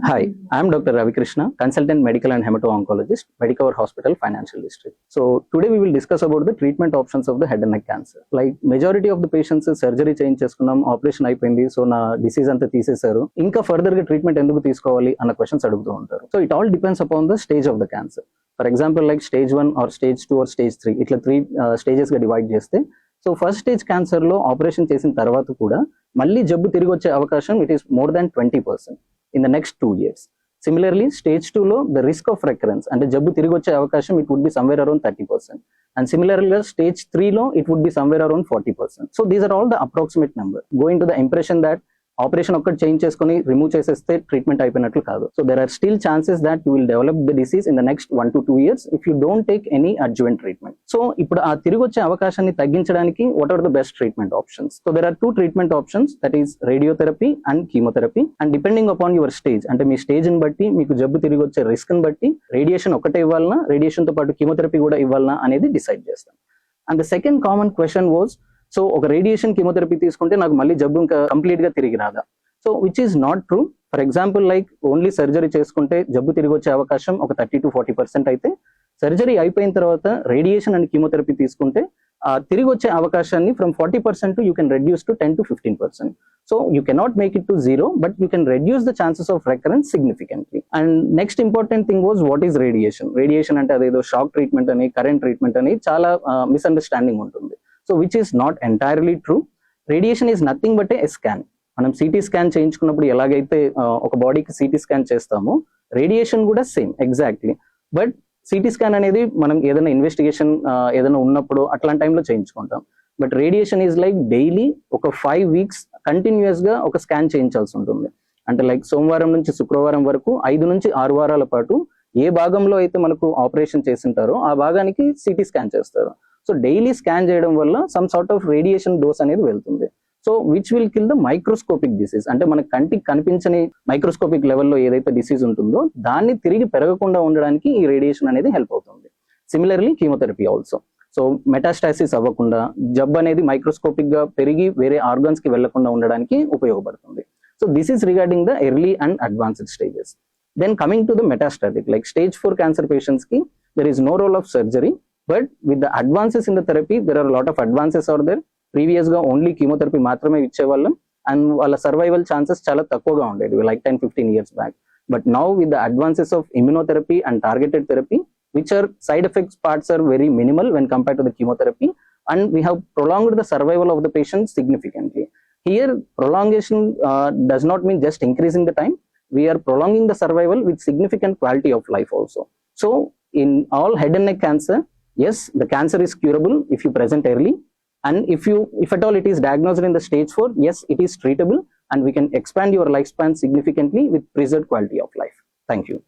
Hi, I am Dr. Ravi Krishna, consultant medical and hemato-oncologist, Medicover Hospital, Financial District. So today we will discuss about the treatment options of the head and neck cancer. Like majority of the patients surgery change చేసుకున్నాం, operation అయిపోయింది, so నా disease అంతా తీసేశారు, ఇంకా further గా treatment ఎందుకు తీసుకోవాలి అన్న క్వశ్చన్స్ అడుగుతూ ఉంటారు. So it all depends upon the stage of the cancer. For example like stage 1 or stage 2 or stage 3 ఇట్లా 3 స్టేజెస్ గా డివైడ్ చేస్తే, సో ఫస్ట్ స్టేజ్ క్యాన్సర్ లో ఆపరేషన్ చేసిన తర్వాత కూడా మళ్ళీ జబ్బు తిరిగి వచ్చే అవకాశం it is more than 20% in the next 2 years. Similarly, stage 2 లో the risk of recurrence అంటే జబ్బు తిరిగి వచ్చే అవకాశం it would be somewhere around 30%. And similarly, stage 3 లో it would be somewhere around 40%. So these are all the approximate number. Going to the impression that operation ఒక్కటి change చేసుకుని remove చేసేస్తే treatment అయిపోయినట్లు కాదు. So there are still chances that you will develop the disease in the next 1 to 2 years if you don't take any adjuvant treatment. So ఇప్పుడు ఆ తిరిగి వచ్చే అవకాశాన్ని తగ్గించడానికి what are the best treatment options? So there are 2 treatment options, that is radiotherapy and chemotherapy. And depending upon your stage, అంటే మీ stage ని బట్టి మీకు జబ్బు తిరిగి వచ్చే రిస్క్ ని బట్టి రేడియేషన్ ఒకటే ఇవ్వాలన్నా, రేడియేషన్ తో పాటు కీమోథెరపీ కూడా ఇవ్వాలన్నా అనేది డిసైడ్ చేస్తాం. And the second common question was, so ఒక రేడియేషన్ కీమోథెరపీ తీసుకుంటే నాకు మళ్ళీ జబ్బు ఇంకా కంప్లీట్ గా తిరిగి రాదా? So which is not true. For example like only surgery చేసుకుంటే జబ్బు తిరిగి వచ్చే అవకాశం ఒక 30 to 40% అయితే, సర్జరీ అయిపోయిన తర్వాత రేడియేషన్ అండ్ కీమోథెరపీ తీసుకుంటే తిరిగి వచ్చే అవకాశాన్ని from 40% you can reduce to 10 to 15%. So you cannot make it to 0, but you can reduce the chances of recurrence significantly. And next important thing was what is radiation. Radiation అంటే అదేదో shock treatment అని, current treatment అని చాలా misunderstanding ఉంటుంది. So which is not entirely true. Radiation is nothing but a scan. మనం CT scan చేయించుకున్నప్పుడు ఎలాగైతే ఒక బాడీకి సిటీ స్కాన్ చేస్తామో, రేడియేషన్ కూడా same exactly. But CT scan అనేది మనం ఏదైనా ఇన్వెస్టిగేషన్ ఏదైనా ఉన్నప్పుడు అట్లాంటి టైంలో చేయించుకుంటాం. But radiation is like daily ఒక 5 weeks కంటిన్యూస్ గా ఒక స్కాన్ చేయించాల్సి ఉంటుంది. అంటే లైక్ సోమవారం నుంచి శుక్రవారం వరకు 5 నుంచి 6 వారాల పాటు ఏ భాగంలో అయితే మనకు ఆపరేషన్ చేసింటారో ఆ భాగానికి సిటీ స్కాన్ చేస్తారు. సో డైలీ స్కాన్ చేయడం వల్ల some sort of radiation dose అనేది వెళ్తుంది. So which will kill the microscopic disease, అంటే మన కంటికి కనిపించని మైక్రోస్కోపిక్ లెవెల్లో ఏదైతే డిసీజ్ ఉంటుందో దాన్ని తిరిగి పెరగకుండా ఉండడానికి ఈ రేడియేషన్ అనేది హెల్ప్ అవుతుంది. Similarly chemotherapy also. So metastasis అవ్వకుండా జబ్బు అనేది మైక్రోస్కోపిక్ గా పెరిగి వేరే ఆర్గన్స్ కి వెళ్లకుండా ఉండడానికి ఉపయోగపడుతుంది. So this is regarding the early and advanced stages. Then coming to the metastatic, like stage 4 cancer patients కి there is no role of surgery, but with the advances in the therapy there are lot of advances are there. Previous గా only chemotherapy మాత్రమే ఇచ్చేవాళ్ళం and వాళ్ళ survival chances చాలా తక్కువగా ఉండేది like 10-15 years back. But now with the advances of immunotherapy and targeted therapy, which are side effects parts are very minimal when compared to the chemotherapy, and we have prolonged the survival of the patient significantly. Here prolongation does not mean just increasing the time, we are prolonging the survival with significant quality of life also. So in all head and neck cancer, yes, the cancer is curable if you present early, and if at all it is diagnosed in the stage 4, yes, it is treatable and we can expand your lifespan significantly with preserved quality of life. Thank you.